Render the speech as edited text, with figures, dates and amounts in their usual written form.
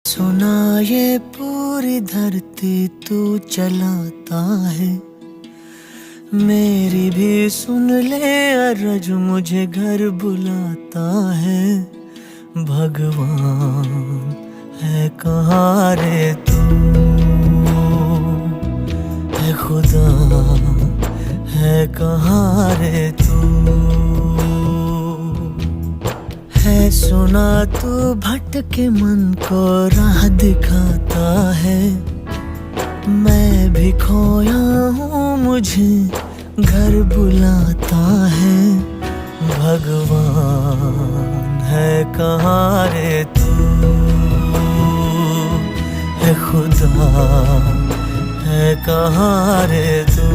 सुना ये पूरी धरती तू चलाता है, मेरी भी सुन ले अरज मुझे घर बुलाता है। भगवान है कहाँ रे तू, है खुदा है कहाँ रे तू। है सुना तू भटके मन को राह दिखाता है, मैं भी खोया हूँ मुझे घर बुलाता है। भगवान है कहाँ रे तू, है खुदा है कहाँ रे तू।